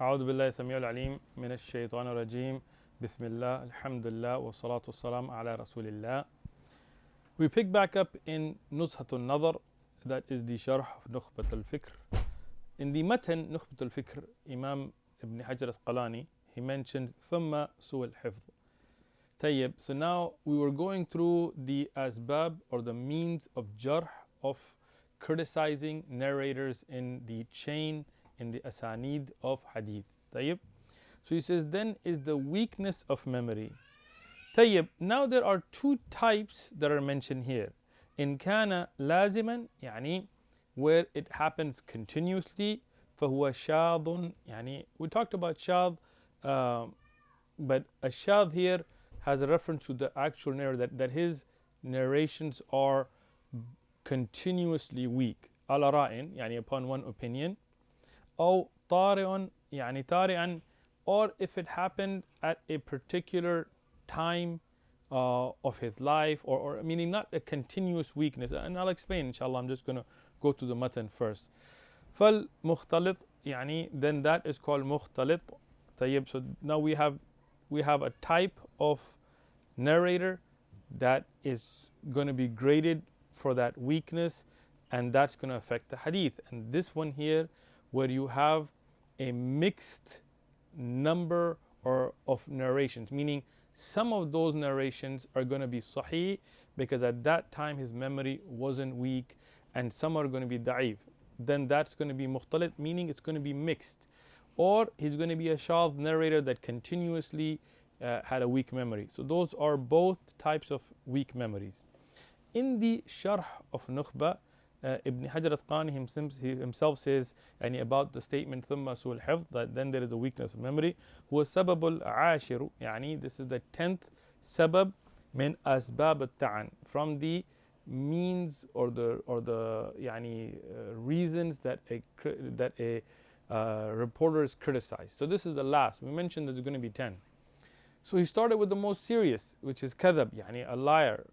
أعوذ بالله السميع العليم من الشيطان الرجيم بسم الله الحمد لله والصلاة والسلام على رسول الله. We pick back up in Nuzhat Nadhr, that is the Sharh of Nukhbat al-Fikr. In the Matan Nukhbat al-Fikr, Imam Ibn Hajar al-Asqalani, he mentioned ثم سوء الحفظ. طيب, so now we were going through the asbab or the means of jarh, of criticizing narrators in the chain, in the asanid of hadith. طيب. So he says, then is the weakness of memory. طيب, now there are two types that are mentioned here. إن كان لازما, يعني where it happens continuously, فهو شاذ. يعني we talked about shadh, but a shadh here has a reference to the actual narrator, that his narrations are continuously weak. على رأي, يعني upon one opinion. أو طارئ, يعني طارئا, or if it happened at a particular time of his life, or meaning not a continuous weakness. And I'll explain, inshallah. I'm just going to go to the matan first. فالمختلط, يعني then that is called مختلط. طيب, so now we have a type of narrator that is going to be graded for that weakness, and that's going to affect the hadith. And this one here, where you have a mixed number of narrations, meaning some of those narrations are going to be sahih because at that time his memory wasn't weak, and some are going to be da'if. Then that's going to be mukhtalit, meaning it's going to be mixed. Or he's going to be a shadh narrator that continuously had a weak memory. So those are both types of weak memories. In the Sharh of Nukhba, Ibn Hajar al-Asqalani himself says, يعني about the statement ثم سوء الحفظ, that then there is a weakness of memory. هو السبب العاشر, يعني this is the 10th sabab من أسباب التعن, from the means or the يعني reasons that a reporter is criticized. So this is the last. We mentioned that there's going to be 10. So he started with the most serious, which is kadhab, يعني a liar.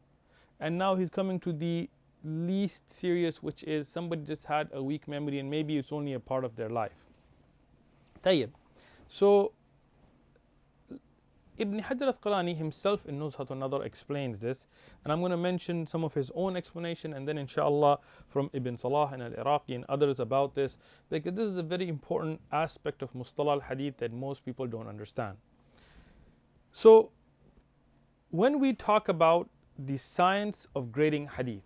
And now he's coming to the least serious, which is somebody just had a weak memory and maybe it's only a part of their life. طيب. So Ibn Hajar al-Asqalani himself in Nuzhat al-Nadhr explains this, and I'm going to mention some of his own explanation, and then inshallah from Ibn Salah and al-Iraqi and others about this, because this is a very important aspect of mustalah al-hadith that most people don't understand. So when we talk about the science of grading hadith,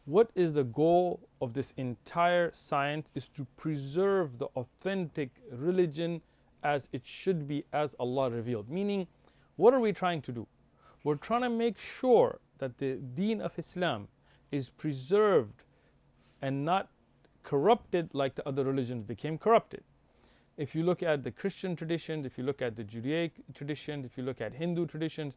what is the goal of this entire science is to preserve the authentic religion as it should be, as Allah revealed. Meaning, what are we trying to do? We're trying to make sure that the deen of Islam is preserved and not corrupted like the other religions became corrupted. If you look at the Christian traditions, if you look at the Judaic traditions, if you look at Hindu traditions,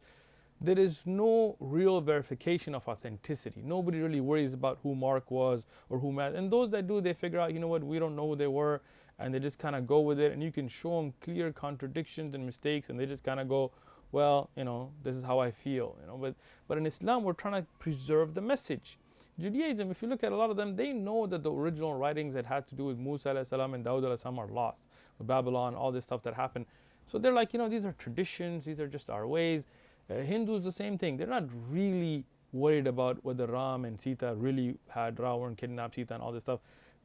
there is no real verification of authenticity. Nobody really worries about who Mark was or who Matt. And those that do, they figure out, you know what, we don't know who they were, and they just kind of go with it. And you can show them clear contradictions and mistakes, and they just kind of go, well, this is how I feel. But in Islam, we're trying to preserve the message. Judaism, if you look at a lot of them, they know that the original writings that had to do with Musa alayhi salam and Dawud alayhi salam are lost. With Babylon, all this stuff that happened. So they're like, these are traditions, these are just our ways. Hindus, the same thing. They're not really worried about whether Ram and Sita really had Ravan kidnapped Sita and all this stuff.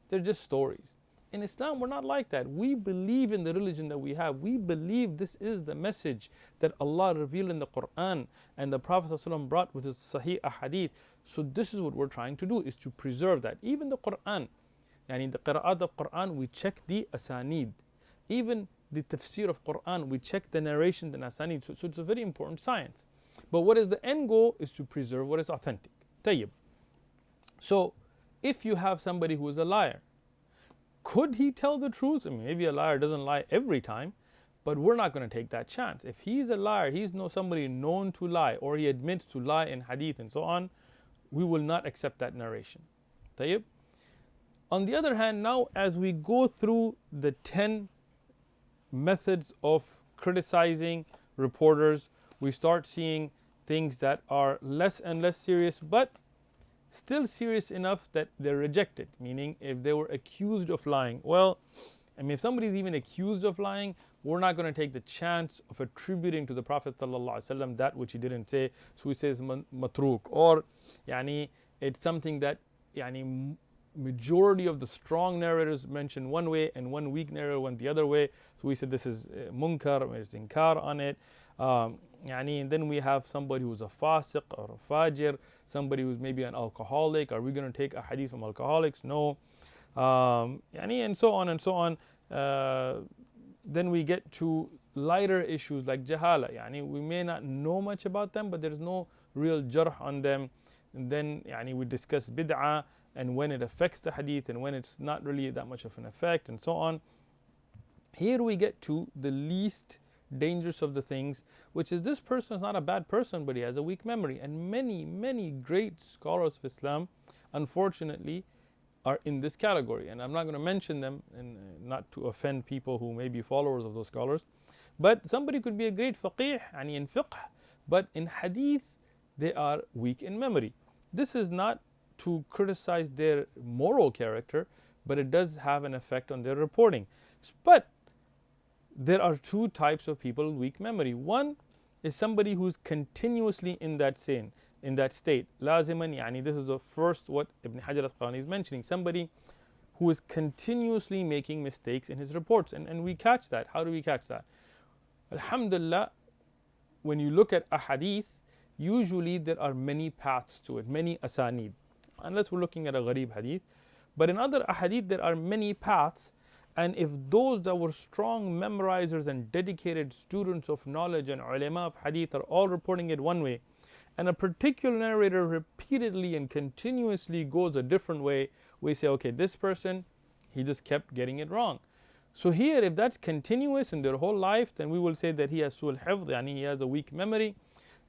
They're just stories. In Islam, we're not like that. We believe in the religion that we have. We believe this is the message that Allah revealed in the Quran and the Prophet ﷺ brought with his Sahih Ahadith. So this is what we're trying to do, is to preserve that. Even the Quran, and in the Qira'at of Quran, we check the asanid. Even the tafsir of Quran, we check the narrations and asanid. So it's a very important science. But what is the end goal is to preserve what is authentic. Tayyib. So if you have somebody who is a liar, could he tell the truth? I mean, maybe a liar doesn't lie every time, but we're not going to take that chance. If he's a liar, he's somebody known to lie, or he admits to lie in hadith and so on, we will not accept that narration. Tayyib. On the other hand, now as we go through the 10 methods of criticizing reporters, we start seeing things that are less and less serious, but still serious enough that they're rejected. Meaning, if they were accused of lying, well, I mean, if somebody is even accused of lying, we're not going to take the chance of attributing to the Prophet ﷺ that which he didn't say. So he says matruk, or yani, it's something that yani, majority of the strong narrators mention one way and one weak narrator went the other way. So we said this is munkar, there's inkar on it. Yani, and then we have somebody who's a fasiq or a fajir, somebody who's maybe an alcoholic. Are we going to take a hadith from alcoholics? No. Yani, and so on and so on. Then we get to lighter issues like jahala. Yani, we may not know much about them, but there's no real jarh on them. And then yani, we discuss bid'ah and when it affects the hadith and when it's not really that much of an effect and so on. Here we get to the least dangerous of the things, which is this person is not a bad person, but he has a weak memory. And many great scholars of Islam, unfortunately, are in this category. And I'm not going to mention them, and not to offend people who may be followers of those scholars. But somebody could be a great faqih, and in fiqh, but in hadith, they are weak in memory. This is not to criticize their moral character, but it does have an effect on their reporting. But there are two types of people with weak memory. One is somebody who's continuously in that state. Laziman, yani, this is the first what Ibn Hajar al-Asqalani is mentioning. Somebody who is continuously making mistakes in his reports. And we catch that. How do we catch that? Alhamdulillah, when you look at a hadith, usually there are many paths to it, many asanid. Unless we're looking at a gharib hadith. But in other hadith, there are many paths. And if those that were strong memorizers and dedicated students of knowledge and ulama of hadith are all reporting it one way, and a particular narrator repeatedly and continuously goes a different way, we say, okay, this person, he just kept getting it wrong. So here, if that's continuous in their whole life, then we will say that he has su'al hifz, yani he has a weak memory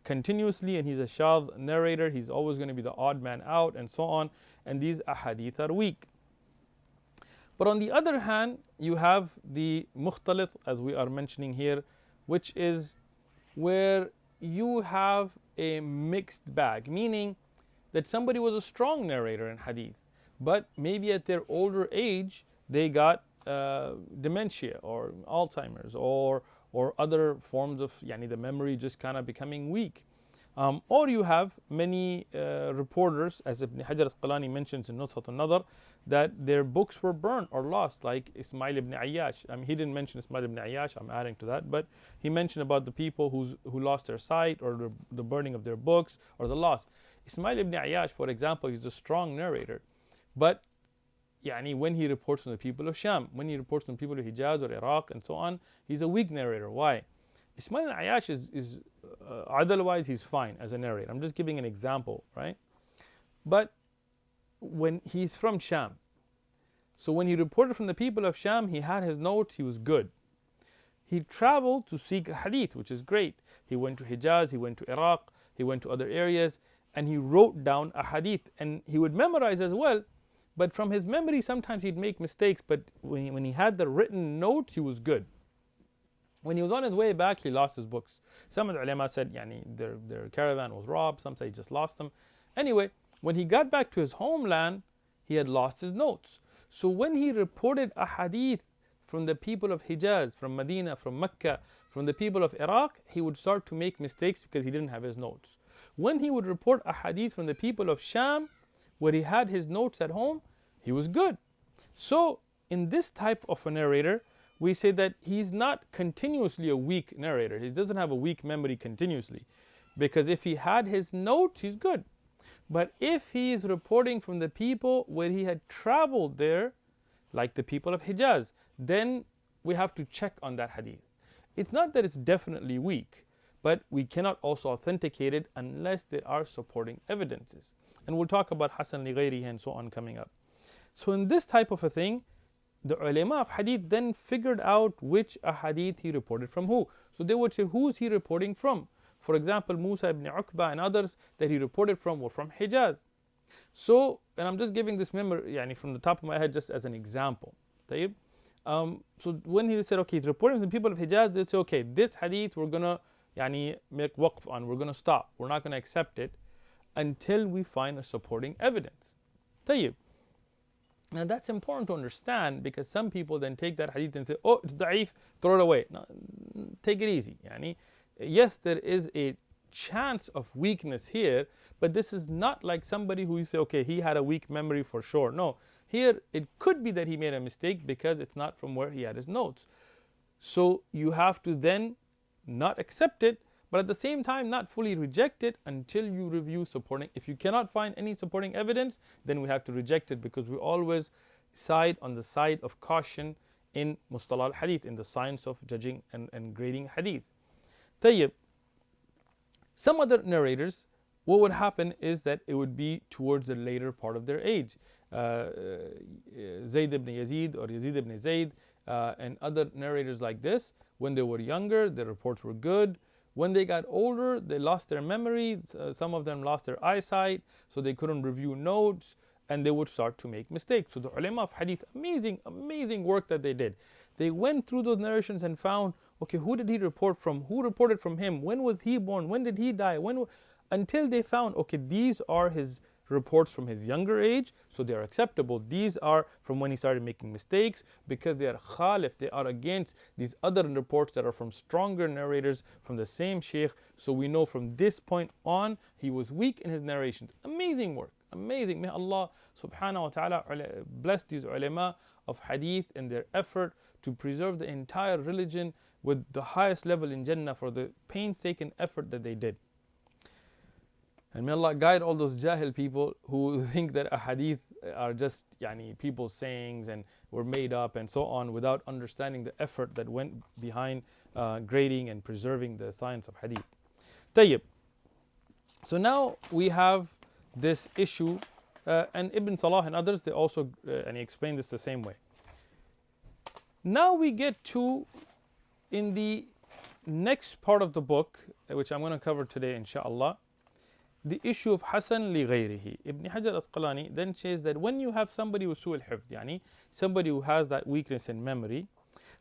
continuously, and he's a shadh narrator, he's always going to be the odd man out, and so on, and these ahadith are weak. But on the other hand, you have the mukhtalith, as we are mentioning here, which is where you have a mixed bag, meaning that somebody was a strong narrator in hadith, but maybe at their older age, they got dementia or Alzheimer's or other forms of yani, the memory just kind of becoming weak. Or you have many reporters, as Ibn Hajar al-Asqalani mentions in Nuzhat Nadhr, that their books were burned or lost, like Ismail ibn Ayyash. I mean, he didn't mention Ismail ibn Ayyash, I'm adding to that, but he mentioned about the people who lost their sight, or the burning of their books, or the loss. Ismail ibn Ayyash, for example, he's a strong narrator, but yani, when he reports from the people of Sham, when he reports from the people of Hijaz or Iraq and so on, he's a weak narrator. Why? Ismail ibn Ayyash is otherwise he's fine as a narrator. I'm just giving an example, right? But when he's from Sham, so when he reported from the people of Sham, he had his notes, he was good. He traveled to seek a hadith, which is great. He went to Hijaz, he went to Iraq, he went to other areas, and he wrote down a hadith. And he would memorize as well, but from his memory, sometimes he'd make mistakes, but when he had the written notes, he was good. When he was on his way back, he lost his books. Some of the ulama said yani, their caravan was robbed, some say he just lost them. Anyway, when he got back to his homeland, he had lost his notes. So when he reported a hadith from the people of Hijaz, from Medina, from Mecca, from the people of Iraq, he would start to make mistakes because he didn't have his notes. When he would report a hadith from the people of Sham, where he had his notes at home, he was good. So in this type of a narrator, we say that he's not continuously a weak narrator. He doesn't have a weak memory continuously. Because if he had his notes, he's good. But if he is reporting from the people where he had traveled there, like the people of Hijaz, then we have to check on that hadith. It's not that it's definitely weak, but we cannot also authenticate it unless there are supporting evidences. And we'll talk about Hasan li-Ghayrihī and so on coming up. So in this type of a thing, the ulama of hadith then figured out which ahadith he reported from who. So they would say, who's he reporting from? For example, Musa ibn Uqba and others that he reported from were from Hijaz. So, and I'm just giving this memory yani, from the top of my head just as an example. So when he said, okay, he's reporting from the people of Hijaz, they'd say, okay, this hadith we're going to yani, make waqf on, we're going to stop. We're not going to accept it until we find a supporting evidence. طيب. Now that's important to understand, because some people then take that hadith and say, oh, it's da'if, throw it away. No, take it easy. Yani, yes, there is a chance of weakness here, but this is not like somebody who you say, okay, he had a weak memory for sure. No, here it could be that he made a mistake because it's not from where he had his notes. So you have to then not accept it, but at the same time not fully reject it until you review supporting. If you cannot find any supporting evidence, then we have to reject it, because we always side on the side of caution in mustalah al-hadith, in the science of judging and grading hadith. Tayyib. Some other narrators, what would happen is that it would be towards the later part of their age. Zayd ibn Yazid or Yazid ibn Zayd and other narrators like this, when they were younger, their reports were good. When they got older, they lost their memory. Some of them lost their eyesight, so they couldn't review notes, and they would start to make mistakes. So the ulama of hadith, amazing work that they did. They went through those narrations and found, okay, who did he report from? Who reported from him? When was he born? When did he die? Until they found, okay, these are his reports from his younger age, so they are acceptable. These are from when he started making mistakes, because they are khalif, they are against these other reports that are from stronger narrators from the same sheikh. So we know from this point on, he was weak in his narrations. Amazing work, amazing. May Allah subhanahu wa ta'ala bless these ulama of hadith in their effort to preserve the entire religion with the highest level in Jannah for the painstaking effort that they did. And may Allah guide all those jahil people who think that a hadith are just people's sayings and were made up and so on, without understanding the effort that went behind grading and preserving the science of hadith. Tayyib. So now we have this issue, and Ibn Salah and others, they also and he explained this the same way. Now we get to, in the next part of the book, which I'm going to cover today inshaAllah, the issue of Hasan li-Ghayrihī. Ibn Hajar al-Asqalani then says that when you have somebody with su'al hifd, somebody who has that weakness in memory,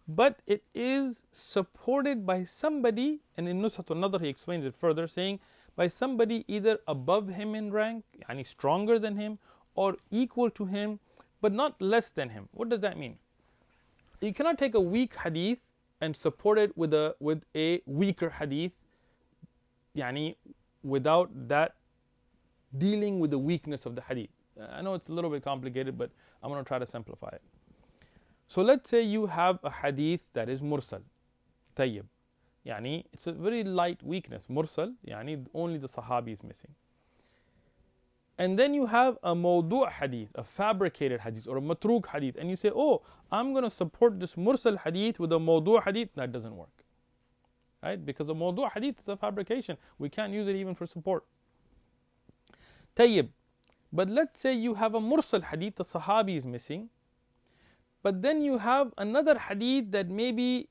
but it is supported by somebody, and in Nuzhat al-Nadhr he explains it further, saying by somebody either above him in rank, stronger than him, or equal to him, but not less than him. What does that mean? You cannot take a weak hadith and support it with a weaker hadith, without that dealing with the weakness of the hadith. I know it's a little bit complicated, but I'm going to try to simplify it. So let's say you have a hadith that is mursal, tayyib. It's a very light weakness, mursal, only the sahabi is missing. And then you have a mawdu' hadith, a fabricated hadith, or a matruk hadith, and you say, oh, I'm going to support this mursal hadith with a mawdu' hadith. That doesn't work. Right? Because the mawdu' hadith is a fabrication. We can't use it even for support. Tayyib. But let's say you have a mursal hadith, the sahabi is missing. But then you have another hadith that maybe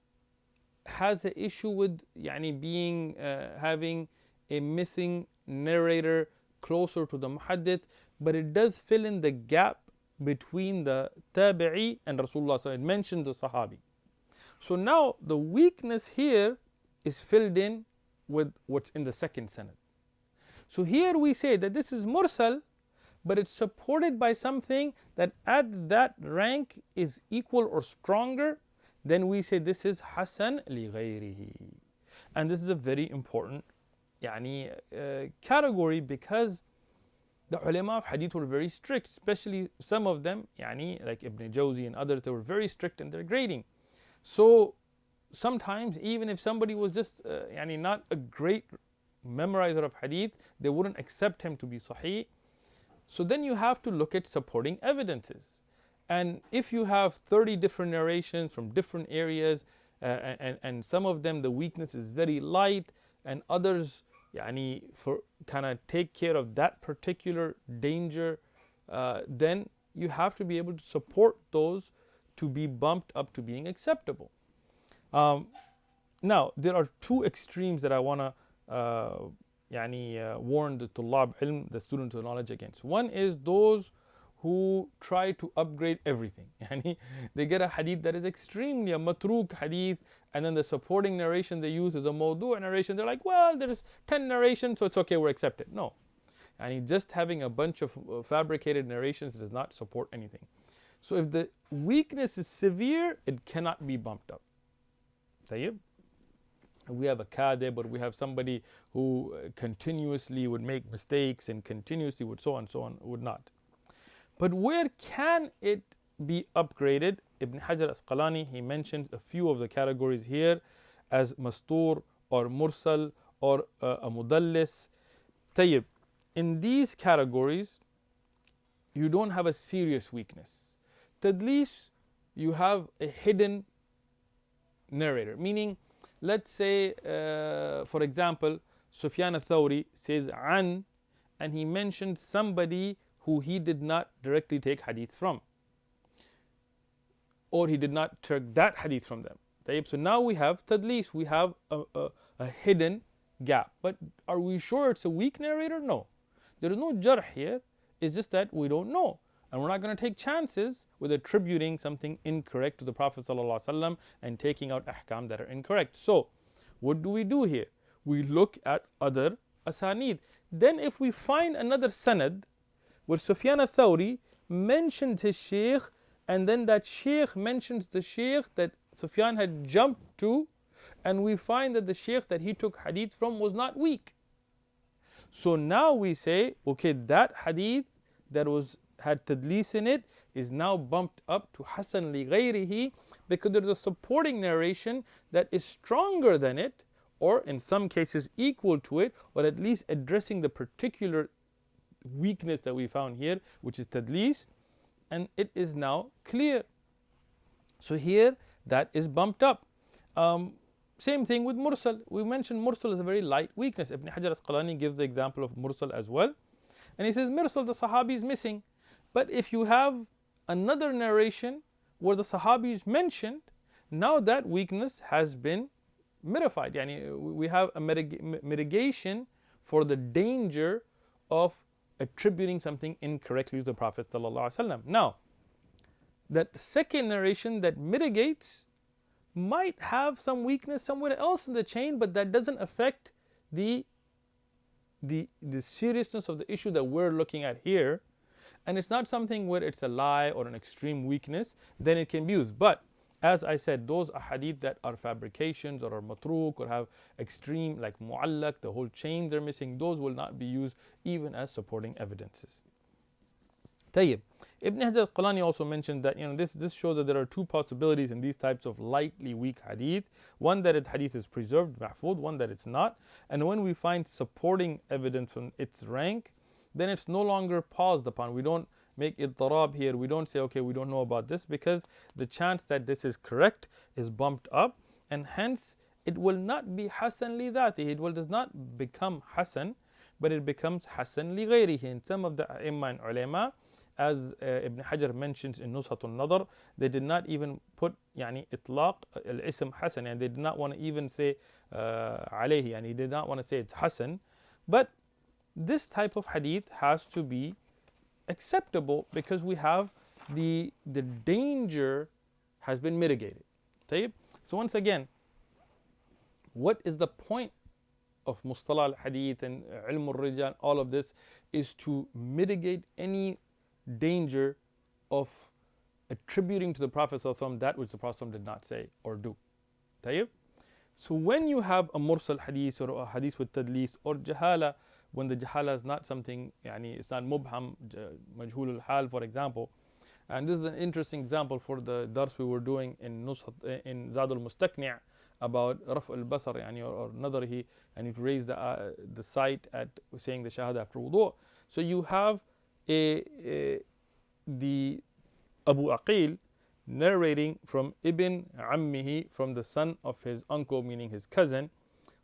has an issue with having a missing narrator closer to the muhaddith, but it does fill in the gap between the tabi'i and Rasulullah. So it mentions the sahabi. So now the weakness here is filled in with what's in the second sanad. So here we say that this is mursal, but it's supported by something that at that rank is equal or stronger. Then we say this is Hasan li-Ghayrihī. And this is a very important category, because the ulama of hadith were very strict, especially some of them, like Ibn Jawzi and others, they were very strict in their grading. So sometimes even if somebody was just not a great memorizer of hadith, they wouldn't accept him to be sahih. So then you have to look at supporting evidences. And if you have 30 different narrations from different areas, and some of them the weakness is very light, and others for kind of take care of that particular danger, then you have to be able to support those to be bumped up to being acceptable. Now there are two extremes that I want to warn the tullab ilm, the students of knowledge, against. One is those who try to upgrade everything. They get a hadith that is extremely a matruk hadith, and then the supporting narration they use is a mawdu' narration. They're like, well, there's 10 narrations, so it's okay, we're accepted. No. Just having a bunch of fabricated narrations does not support anything. So if the weakness is severe, it cannot be bumped up. طيب? We have a kadib, or we have somebody who continuously would make mistakes and continuously would so on, would not. But where can it be upgraded? Ibn Hajar Asqalani, he mentions a few of the categories here as mastur or mursal or a mudallis. طيب, in these categories, you don't have a serious weakness. Tadlis, you have a hidden narrator, meaning, let's say, for example, Sufyan al-Thawri says an, and he mentioned somebody who he did not directly take hadith from, or he did not take that hadith from them. So now we have tadlis, we have a hidden gap. But are we sure it's a weak narrator? No. There is no jarh here. It's just that we don't know. And we're not going to take chances with attributing something incorrect to the Prophet ﷺ and taking out ahkam that are incorrect. So, what do we do here? We look at other asanid. Then if we find another sanad where Sufyan al-Thawri mentioned his shaykh, and then that shaykh mentions the shaykh that Sufyan had jumped to, and we find that the shaykh that he took hadith from was not weak. So now we say, okay, that hadith that had tadlis in it is now bumped up to Hasan li-Ghayrihī, because there's a supporting narration that is stronger than it, or in some cases equal to it, or at least addressing the particular weakness that we found here, which is tadlis, and it is now clear. So here that is bumped up. Same thing with mursal. We mentioned mursal is a very light weakness. Ibn Hajar Asqalani gives the example of mursal as well, and he says mursal, the sahabi is missing. But if you have another narration where the sahabi is mentioned, now that weakness has been mitified. Yani we have a mitigation for the danger of attributing something incorrectly to the Prophet ﷺ. Now, that second narration that mitigates might have some weakness somewhere else in the chain, but that doesn't affect the seriousness of the issue that we're looking at here. And it's not something where it's a lie or an extreme weakness, then it can be used. But as I said, those ahadith that are fabrications or are matruk or have extreme, like mu'allak, the whole chains are missing, those will not be used even as supporting evidences. Tayyib. Ibn Hajar Asqalani also mentioned that this shows that there are two possibilities in these types of lightly weak hadith. One, that its hadith is preserved, mahfud, one that it's not. And when we find supporting evidence from its rank, then it's no longer paused upon. We don't make idtarab here. We don't say, okay, we don't know about this, because the chance that this is correct is bumped up, and hence it will not be Hasan li-dhatihi. It does not become Hasan, but it becomes Hasan li-Ghayrihī. In some of the A'imma and Ulama, as Ibn Hajar mentions in Nuzhat al-Nadhr, they did not even put itlaq al-ism Hasan, and they did not want to even say alayhi, and he did not want to say it's Hasan. But this type of hadith has to be acceptable because we have the danger has been mitigated. So once again, what is the point of mustalah al-hadith and ilm al-rijal? All of this is to mitigate any danger of attributing to the Prophet ﷺ that which the Prophet ﷺ did not say or do. So when you have a mursal hadith or a hadith with tadlis or jahala, when the jahala is not something, it's not mubham, majhul al-hal, for example. And this is an interesting example for the dars we were doing in Zad al-Mustaqni' about raf al-basar, or nadrihi, and if you raise the sight at saying the shahada after wudu. So you have the Abu Aqil narrating from Ibn Ammihi, from the son of his uncle, meaning his cousin,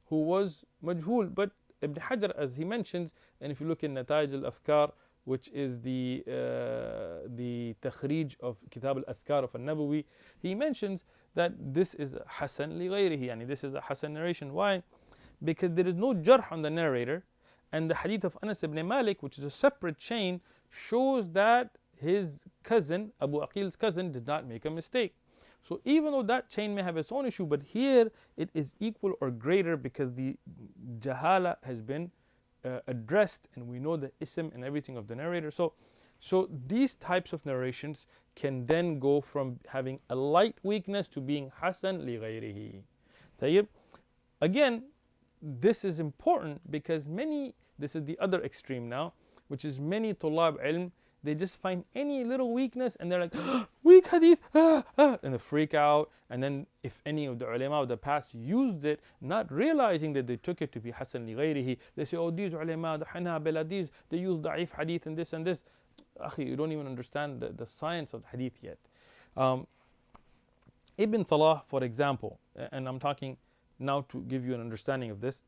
who was majhul. But Ibn Hajar, as he mentions, and if you look in Nata'ij al-Afkar, which is the takhrij of Kitab al-Adhkar of al-Nabawi, he mentions that this is Hasan li-Ghayrihī, this is a Hasan narration. Why? Because there is no jarh on the narrator, and the hadith of Anas ibn Malik, which is a separate chain, shows that his cousin, Abu Aqil's cousin, did not make a mistake. So even though that chain may have its own issue, but here it is equal or greater because the jahala has been addressed, and we know the ism and everything of the narrator. So these types of narrations can then go from having a light weakness to being Hasan li-Ghayrihī. طيب. Again, this is important because this is the other extreme now, which is many tulab ilm, they just find any little weakness and they're like, weak hadith, and they freak out. And then if any of the ulama of the past used it, not realizing that they took it to be Hasan li-Ghayrihī, they say, oh, these ulama, the Hanabila, they use da'if hadith and this and this. Akhi, you don't even understand the science of the hadith yet. Ibn Salah, for example, and I'm talking now to give you an understanding of this,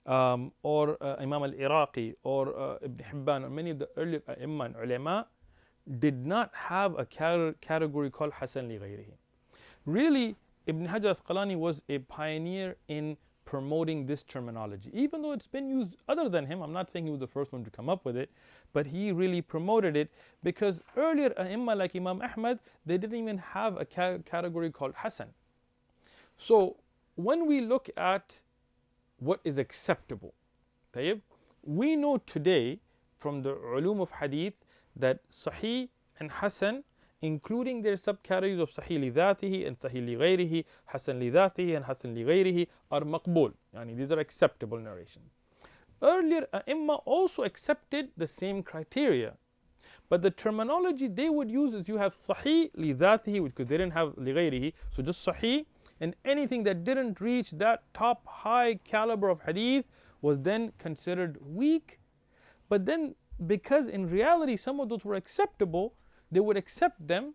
or Imam al-Iraqi or Ibn Hibban or many of the earlier Imam and ulama did not have a category called Hasan li-Ghayrihī. Really, Ibn Hajar Asqalani was a pioneer in promoting this terminology. Even though it's been used other than him, I'm not saying he was the first one to come up with it, but he really promoted it because earlier Imam like Imam Ahmad, they didn't even have a category called Hasan. So when we look at what is acceptable, we know today from the ulum of hadith that Sahih and Hasan, including their subcategories of Sahih li-Dhatihi and Sahih li-Ghayrihī, Hasan li-Dhatihi and Hasan li-Ghayrihī, are maqbul. Yani these are acceptable narrations. Earlier A'imma also accepted the same criteria, but the terminology they would use is you have Sahih li-Dhatihi, because they didn't have li-Ghayrihī, so just Sahih, and anything that didn't reach that top high caliber of hadith was then considered weak. But then, because in reality some of those were acceptable, they would accept them.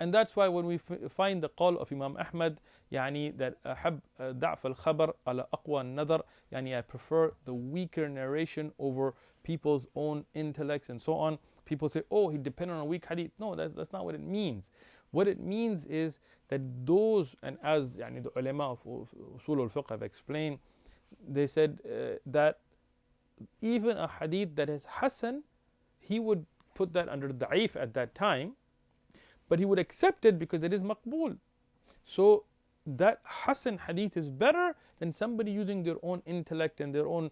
And that's why when we find the qawl of Imam Ahmad, يعني that أحب ضعف الخبر على أقوى النظر, يعني I prefer the weaker narration over people's own intellects and so on. People say, oh, he depended on a weak hadith. No, that's not what it means. What it means is that those, and as يعني the ulama of usul al-fiqh have explained, they said that even a hadith that is Hasan, he would put that under da'if at that time, but he would accept it because it is maqbul. So that Hasan hadith is better than somebody using their own intellect and their own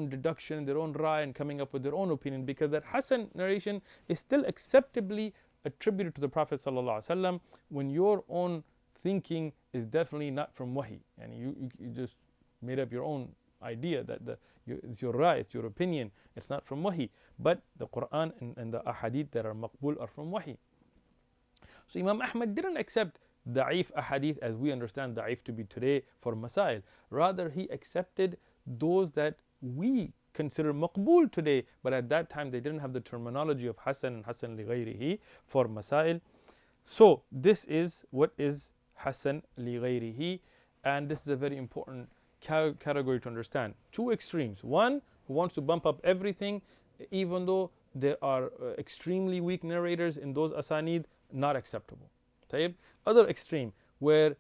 deduction, their own rai, and coming up with their own opinion, because that Hasan narration is still acceptably attributed to the Prophet ﷺ when your own thinking is definitely not from wahi, and you just made up your own idea that it's your rai, it's your opinion, it's not from wahi. But the Quran and the ahadith that are maqbul are from wahi. So Imam Ahmad didn't accept da'if ahadith as we understand da'if to be today for masail. Rather, he accepted those that we consider maqbul today, but at that time they didn't have the terminology of Hasan and Hasan li-Ghayrihī for masail. So this is what is Hasan li-Ghayrihī, and this is a very important category to understand. Two extremes. One who wants to bump up everything, even though there are extremely weak narrators in those asanid, not acceptable. Other extreme, where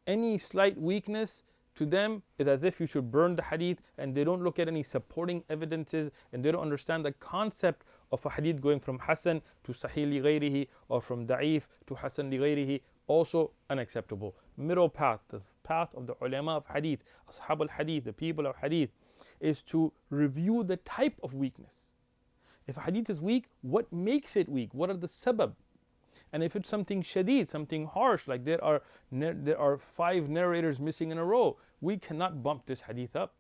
any slight weakness to them is as if you should burn the hadith, and they don't look at any supporting evidences, and they don't understand the concept of a hadith going from Hasan to Sahih li-Ghayrihī or from Da'if to Hasan li-Ghayrihī, also unacceptable. Middle path, the path of the ulama of hadith, ashab al-hadith, the people of hadith, is to review the type of weakness. If a hadith is weak, what makes it weak? What are the sabab? And if it's something shadid, something harsh, like there are 5 narrators missing in a row, we cannot bump this hadith up.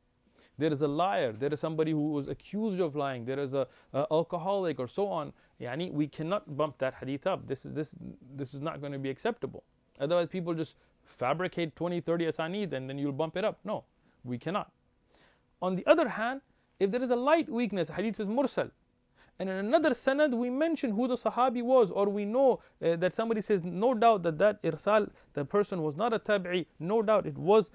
There is a liar, there is somebody who was accused of lying, there is a alcoholic or so on. Yani we cannot bump that hadith up. This is not going to be acceptable. Otherwise people just fabricate 20, 30 asanid and then you'll bump it up. No, we cannot. On the other hand, if there is a light weakness, hadith is mursal, and in another sanad we mention who the sahabi was, or we know that somebody says no doubt that irsal, the person was not a tabi'i, no doubt it was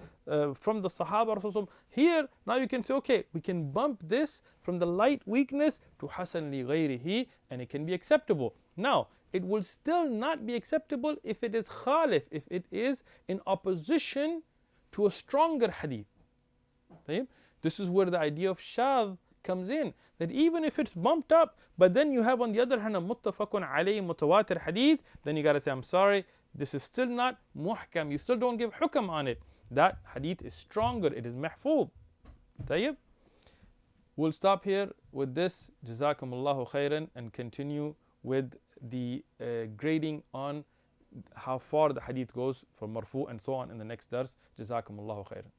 from the sahaba Rasulullah. Here now you can say, okay, we can bump this from the light weakness to Hasan li-Ghayrihī, and it can be acceptable. Now it will still not be acceptable if it is khalif, if it is in opposition to a stronger hadith. This is where the idea of shadh comes in, that even if it's bumped up, but then you have on the other hand a muttafaqun alayhi mutawatir hadith, then you got to say, I'm sorry, this is still not muhkam, you still don't give hukam on it. That hadith is stronger, it is mahfuz. Tayyib? We'll stop here with this. Jazakumullahu khairan, and continue with the grading on how far the hadith goes from marfu and so on in the next dars. Jazakumullahu khairan.